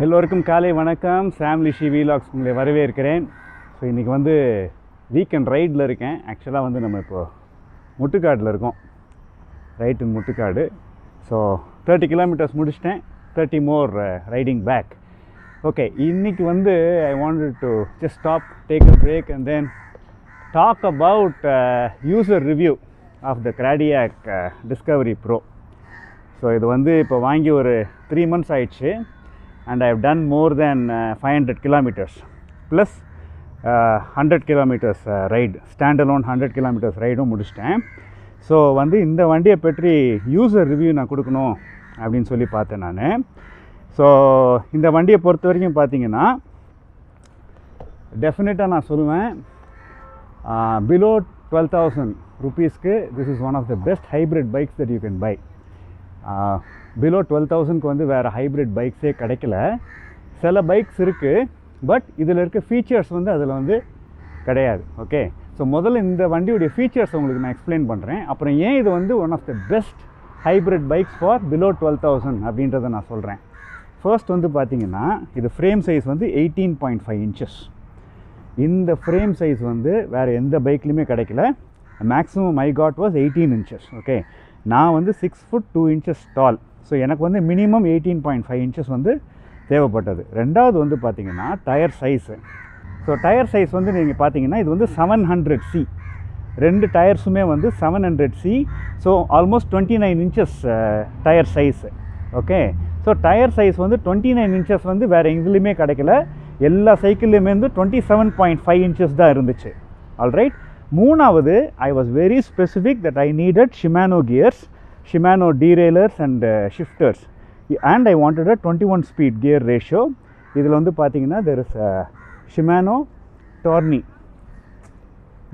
எல்லோருக்கும் காலை வணக்கம். ஃபேமிலி ஷி வீலாக்ஸ் உங்களை வரவேற்கிறேன். ஸோ இன்றைக்கி வந்து வீக்கெண்ட் ரைடில் இருக்கேன். ஆக்சுவலாக வந்து நம்ம இப்போது முட்டுக்காடில் இருக்கோம். Ride in Muttukadu. So 30 kilometres முடிச்சிட்டேன். 30 மோர் ரைடிங் பேக். ஓகே, இன்றைக்கி வந்து I wanted to just stop, take a break and then talk about user review of the Cradiac discovery pro. So இது வந்து இப்போ வாங்கி ஒரு 3 months ஆயிடுச்சு. And I have done more than 500 kilometers plus 100 kilometers ride, standalone 100 kilometers ride முடிச்சிட்டேன். So வந்து இந்த வண்டியை பற்றி யூசர் ரிவ்யூ நான் கொடுக்கணும் அப்படின்னு சொல்லி பார்த்தேன் நான். ஸோ இந்த வண்டியை பொறுத்த வரைக்கும் பார்த்தீங்கன்னா டெஃபினட்டாக நான் சொல்லுவேன், பிலோ 12,000 rupeesக்கு this is one of the best hybrid bikes that you can buy. Below 12,000க்கு வந்து வேறு ஹைப்ரிட் பைக்ஸே கிடைக்கல. சில பைக்ஸ் இருக்குது, பட் இதில் இருக்க ஃபீச்சர்ஸ் வந்து அதில் வந்து கிடையாது. ஓகே, ஸோ முதல்ல இந்த வண்டியுடைய ஃபீச்சர்ஸ் உங்களுக்கு நான் எக்ஸ்பிளைன் பண்ணுறேன். அப்புறம் ஏன் இது வந்து one of the best hybrid bikes for below 12,000 அப்படின்றத நான் சொல்கிறேன். ஃபர்ஸ்ட் வந்து பார்த்திங்கன்னா இது ஃப்ரேம் சைஸ் வந்து 18.5 inches. இந்த ஃப்ரேம் சைஸ் வந்து வேறு எந்த பைக்லையுமே கிடைக்கல. Maximum I got was 18 inches. Okay, நான் வந்து 6 foot 2 inches டால். ஸோ எனக்கு வந்து மினிமம் 18.5 inches வந்து தேவைப்பட்டது. ரெண்டாவது வந்து பார்த்திங்கன்னா tyre size. So tyre size வந்து நீங்கள் பார்த்தீங்கன்னா இது வந்து 700C. ரெண்டு டயர்ஸுமே வந்து 700C. So almost 29 inches tyre size. Okay, so tyre size வந்து 29 inches வந்து வேறு எங்கேயுமே கிடைக்கல. எல்லா சைக்கிள்லேயுமே வந்து 27.5 inches தான் இருந்துச்சு. ஆல்ரைட். மூணாவது, I was very specific that I needed Shimano gears, Shimano derailleurs and shifters, and I wanted a 21 speed gear ratio. இதில் வந்து பார்த்தீங்கன்னா there is Shimano Tourney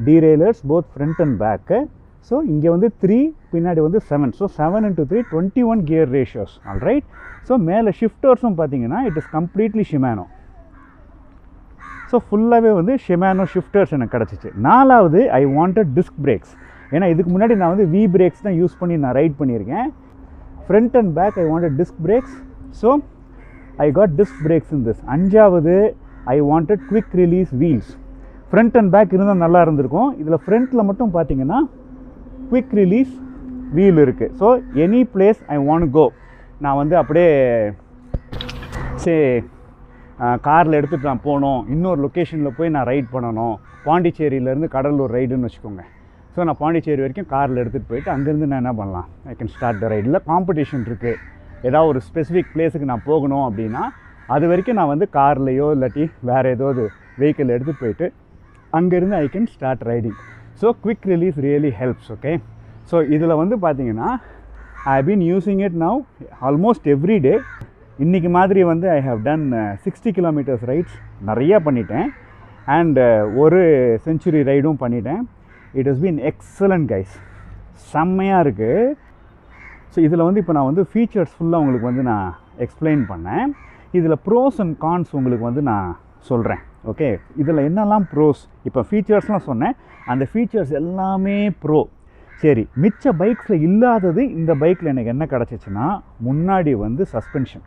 derailleurs both front and back. So இங்கே வந்து 3, பின்னாடி வந்து 7. So 7 into 3 21 gear ratios. Alright. So மேலே ஷிஃப்டர்ஸும் பார்த்தீங்கன்னா it is completely Shimano. So ஃபுல்லாகவே வந்து ஷிமானோ ஷிஃப்டர்ஸ் எனக்கு கிடச்சிச்சு. நாலாவது, ஐ வாண்டட் டிஸ்க் பிரேக்ஸ். ஏன்னா இதுக்கு முன்னாடி நான் வந்து வி பிரேக்ஸ் தான் யூஸ் பண்ணி நான் ரைட் பண்ணியிருக்கேன். Front and back I wanted disc brakes. So I got disc brakes in this. அஞ்சாவது, I wanted quick release wheels. Front and back இருந்தால் நல்லா இருந்திருக்கும். இதில் ஃப்ரண்ட்டில் மட்டும் பார்த்தீங்கன்னா குவிக் ரிலீஸ் வீல் இருக்குது. So any place I want go, நான் வந்து அப்படியே காரில் எடுத்துகிட்டு நான் போகணும், இன்னொரு லொக்கேஷனில் போய் நான் ரைட் பண்ணணும். பாண்டிச்சேரியிலேருந்து கடலூர் ரைடுன்னு வச்சுக்கோங்க. ஸோ நான் பாண்டிச்சேரி வரைக்கும் காரில் எடுத்துகிட்டு போயிட்டு அங்கேருந்து நான் என்ன பண்ணலாம், ஐ கேன் ஸ்டார்ட் த ரைடில். காம்படிஷன் இருக்குது, ஏதாவது ஒரு ஸ்பெசிஃபிக் பிளேஸுக்கு நான் போகணும் அப்படின்னா அது வரைக்கும் நான் வந்து கார்லேயோ இல்லாட்டி வேறு ஏதாவது வெஹிக்கிள் எடுத்துகிட்டு போயிட்டு அங்கேருந்து I can start riding. So quick release really helps. Okay, so இதில் வந்து பார்த்தீங்கன்னா I have been using it now almost every day. இன்றைக்கி மாதிரி வந்து I have done 60 kilometers rides நிறையா பண்ணிட்டேன். அண்ட் ஒரு செஞ்சுரி ரைடும் பண்ணிட்டேன். It has been excellent guys, செம்மையாக இருக்குது. ஸோ இதில் வந்து இப்போ நான் வந்து ஃபீச்சர்ஸ் ஃபுல்லாக உங்களுக்கு வந்து நான் எக்ஸ்பிளைன் பண்ணேன். இதில் ப்ரோஸ் அண்ட் கான்ஸ் உங்களுக்கு வந்து நான் சொல்கிறேன். ஓகே, இதில் என்னெல்லாம் ப்ரோஸ், இப்போ ஃபீச்சர்ஸ்லாம் சொன்னேன், அந்த ஃபீச்சர்ஸ் எல்லாமே ப்ரோ. சரி, மிச்ச பைக்ஸில் இல்லாதது இந்த பைக்கில் எனக்கு என்ன கிடச்சிச்சின்னா, முன்னாடி வந்து சஸ்பென்ஷன்.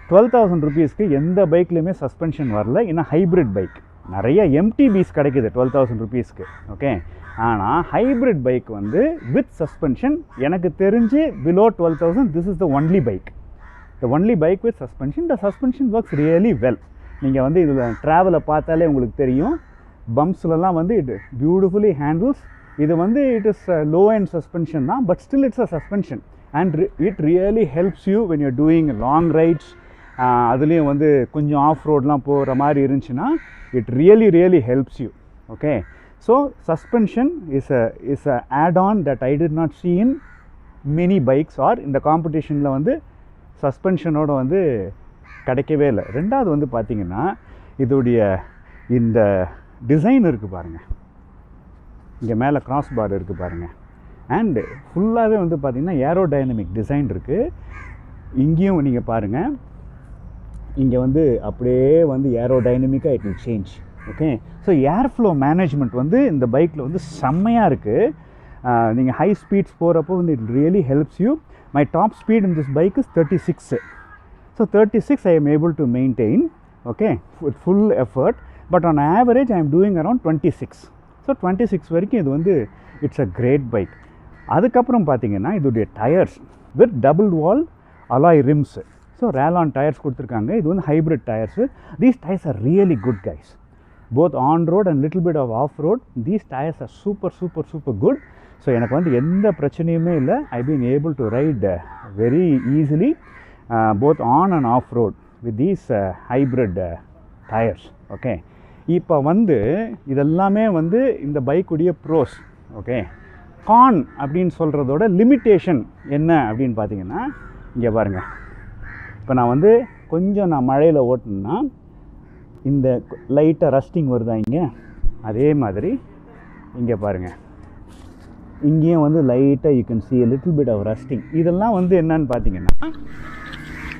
12,000 rupeesக்கு எந்த பைக்லையுமே சஸ்பென்ஷன் வரல. இன்னும் ஹைப்ரிட் பைக் நிறைய MTBs கிடைக்குது 12,000 rupeesக்கு. ஓகே, ஆனால் ஹைப்ரிட் பைக் வந்து வித் சஸ்பென்ஷன் எனக்கு தெரிஞ்சு below 12,000 this is the only bike, the only bike with suspension. The suspension works really well. நீங்கள் வந்து இதில் ட்ராவலை பார்த்தாலே உங்களுக்கு தெரியும், பம்ப்ஸ்லலாம் வந்து இட் பியூட்டிஃபுல்லி ஹேண்டில்ஸ். இது வந்து it is low and suspension தான், but still it's a suspension and it really helps you when you're doing long rides. அதுலேயும் வந்து கொஞ்சம் ஆஃப் ரோட்லாம் போகிற மாதிரி இருந்துச்சுன்னா it really helps you. Okay, so suspension is a add on that I did not see in many bikes or இந்த காம்படிஷனில் வந்து சஸ்பென்ஷனோட வந்து கிடைக்கவே இல்லை. ரெண்டாவது வந்து பார்த்திங்கன்னா இதோடைய இந்த டிசைன் இருக்குது பாருங்கள், இங்கே மேலே கிராஸ் பார் இருக்குது பாருங்கள். அண்டு ஃபுல்லாகவே வந்து பார்த்திங்கன்னா ஏரோடைனமிக் டிசைன் இருக்குது. இங்கேயும் நீங்கள் பாருங்கள், இங்கே வந்து அப்படியே வந்து ஏரோடைனமிக்காக it will change. Okay, so airflow management வந்து இந்த பைக்கில் வந்து செம்மையாக இருக்குது. நீங்கள் ஹை ஸ்பீட்ஸ் போகிறப்போ வந்து it really helps you. My top speed in this bike is 36. So 36 I am able to maintain, okay, with full effort, but on average I am doing around 26. So 26 வரைக்கும் இது வந்து it's a great bike. அதுக்கப்புறம் பார்த்தீங்கன்னா இதோடைய tyres with double wall alloy rims. So Rallon tires கொடுத்துருக்காங்க. இது வந்து hybrid tires. These tires are really good, guys. Both on road and little bit of off road, these tires are super good. So எனக்கு வந்து எந்த பிரச்சனையுமே இல்லை. I've been able to ride very easily both on and off road with these hybrid tires. Okay, இப்போ வந்து இதெல்லாமே வந்து இந்த பைக்குடைய ப்ரோஸ். ஓகே, கான் அப்படின்னு சொல்கிறதோட லிமிட்டேஷன் என்ன அப்படின்னு பார்த்தீங்கன்னா, இங்கே பாருங்கள், இப்போ நான் வந்து கொஞ்சம் மழையில் ஓட்டினா இந்த லைட்டாக ரஸ்டிங் வருதா இங்கே, அதே மாதிரி இங்கே பாருங்கள், இங்கேயும் வந்து லைட்டாக you can see a little bit of rusting. இதெல்லாம் வந்து என்னன்னு பார்த்தீங்கன்னா,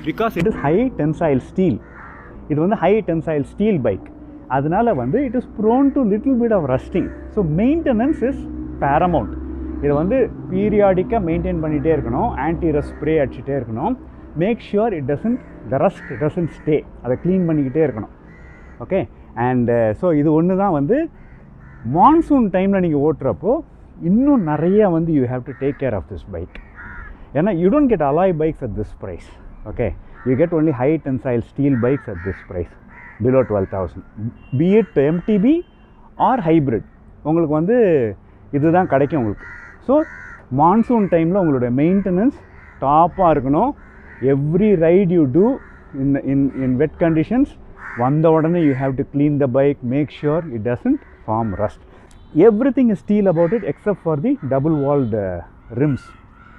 because it is high tensile steel. இது வந்து ஹை டென்சைல் ஸ்டீல் பைக், அதனால வந்து it is prone to little bit of rusting. So maintenance is paramount. இதை வந்து பீரியாடிக்காக மெயின்டைன் பண்ணிகிட்டே இருக்கணும், ஆன்டி ரஸ்ட் ஸ்ப்ரே அடிச்சுட்டே இருக்கணும். Make sure it doesn't the rust doesn't stay, அதை க்ளீன் பண்ணிக்கிட்டே இருக்கணும். ஓகே, அண்ட் ஸோ இது ஒன்று தான் வந்து மான்சூன் டைமில் நீங்கள் ஓட்டுறப்போ இன்னும் நிறைய வந்து you have to take care of this bike. ஏன்னா you don't get alloy bikes at this price. Okay, you get only high tensile steel bikes at this price below 12,000. be it MTB or hybrid, உங்களுக்கு வந்து இதுதான் கிடைக்கும் உங்களுக்கு. So monsoon டைமில் உங்களோட maintenance டாப்பாக இருக்கணும். Every ride you do in wet conditions, வந்த உடனே you have to clean the bike, make sure it doesn't form rust. Everything is steel about it except for the double walled rims.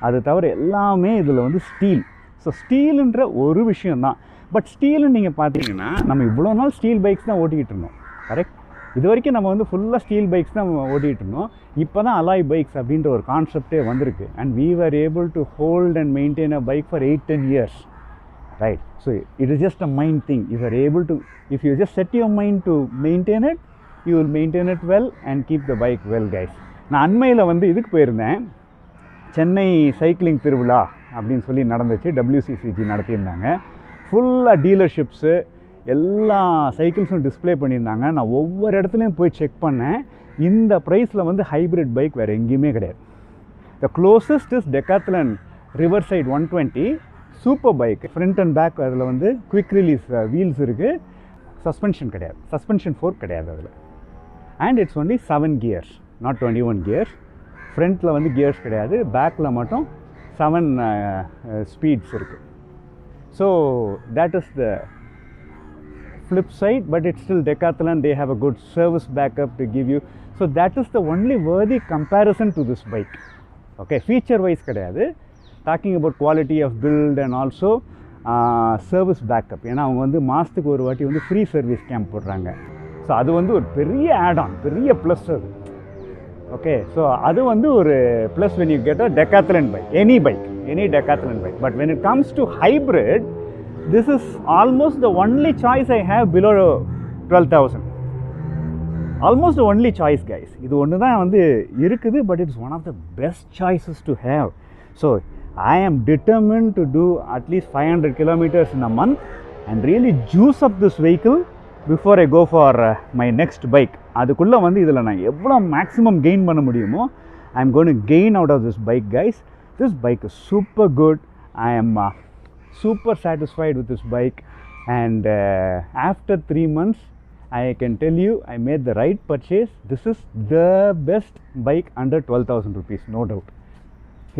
அது தவிர எல்லாமே இதில் வந்து steel. So ஸ்டீலுன்ற ஒரு விஷயந்தான். But ஸ்டீலுன்னு நீங்கள் பார்த்தீங்கன்னா, நம்ம இவ்வளோ நாள் ஸ்டீல் பைக்ஸ் தான் ஓட்டிக்கிட்டு இருந்தோம். கரெக்ட், இது வரைக்கும் நம்ம வந்து ஃபுல்லாக ஸ்டீல் பைக்ஸ் தான் ஓட்டிகிட்டு இருந்தோம். இப்போ தான் அலாய் பைக்ஸ் அப்படின்ற ஒரு கான்செப்டே வந்திருக்கு. And we were able to hold and maintain a bike for 8-10 years. Right, so it is just a mind thing. If you are able to, if you just set your mind to maintain it, you will maintain it well and keep the bike well, guys. நான் அண்மையில் வந்து இதுக்கு போயிருந்தேன், Chennai cycling திருவிழா அப்படின்னு சொல்லி நடந்துச்சு, WCCG நடத்தியிருந்தாங்க. ஃபுல்லாக டீலர்ஷிப்ஸு, எல்லா சைக்கிள்ஸும் டிஸ்பிளே பண்ணியிருந்தாங்க. நான் ஒவ்வொரு இடத்துலையும் போய் செக் பண்ணேன். இந்த ப்ரைஸில் வந்து ஹைப்ரிட் பைக் வேறு எங்கேயுமே கிடையாது. The closest is Decathlon Riverside 120 super bike. Front and back அதில் வந்து குவிக் ரிலீஸ் வீல்ஸ் இருக்குது. சஸ்பென்ஷன் கிடையாது, சஸ்பென்ஷன் ஃபோர்க் கிடையாது அதில். And it's only 7 gears, not 21 gears. ஃப்ரண்ட்டில் வந்து கியர்ஸ் கிடையாது, பேக்கில் மட்டும் 7 ஸ்பீட்ஸ் இருக்குது. So that is the flip side, but it's still Decathlon. They have a good service backup to give you. So that is the only worthy comparison to this bike. Okay, feature wise கிடையாது, talking about quality of build and also service backup. ஏன்னா அவங்க வந்து மாதத்துக்கு ஒரு வாட்டி வந்து free service camp போடுறாங்க. So அது வந்து ஒரு பெரிய ஆட் ஆன், பெரிய ப்ளஸ் அது. ஓகே, ஸோ அது வந்து ஒரு plus when you get a Decathlon bike, any Decathlon bike. But when it comes to hybrid, this is almost the only choice I have below 12,000. Almost the only choice, guys. இது ஒன்று தான் வந்து இருக்குது, but it's one of the best choices to have. So I am determined to do at least 500 kilometers in a month and really juice up this vehicle before I go for my next bike. அதுக்குள்ளே வந்து இதில் நான் எவ்வளோ maximum gain பண்ண முடியுமோ I am going to gain out of this bike, guys. This bike is super good. I am super satisfied with this bike, and after 3 months I can tell you I made the right purchase. This is the best bike under 12,000 rupees, no doubt.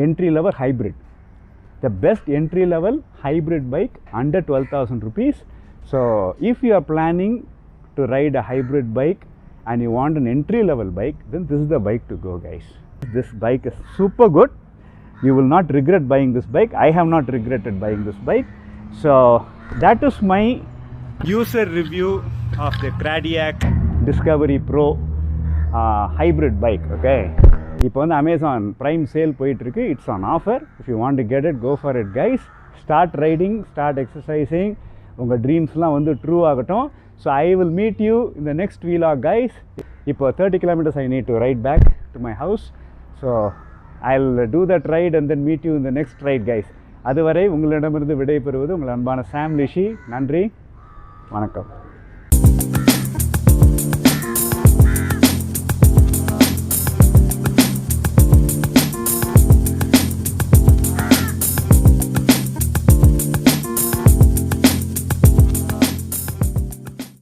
Entry level hybrid, the best entry level hybrid bike under 12,000 rupees. So if you are planning to ride a hybrid bike and you want an entry level bike, then this is the bike to go, guys. This bike is super good. You will not regret buying this bike. I have not regretted buying this bike. So that is my user review of the Cradiac Discovery Pro hybrid bike. Okay, இப்போ வந்து Amazon Prime sale போயிட்டு இருக்கு. It's on offer. If you want to get it, go for it, guys. Start riding, start exercising. உங்கள் ட்ரீம்ஸ்லாம் வந்து true ஆகட்டும். So I will meet you in the next vlog, guys. இப்போ 30 kilometers I need to ride back to my house. So I'll do that ride and then meet you in the next ride, guys. அதுவரை உங்களிடமிருந்து விடைபெறுவது உங்கள் அன்பான சாம் லிஷி. நன்றி, வணக்கம்.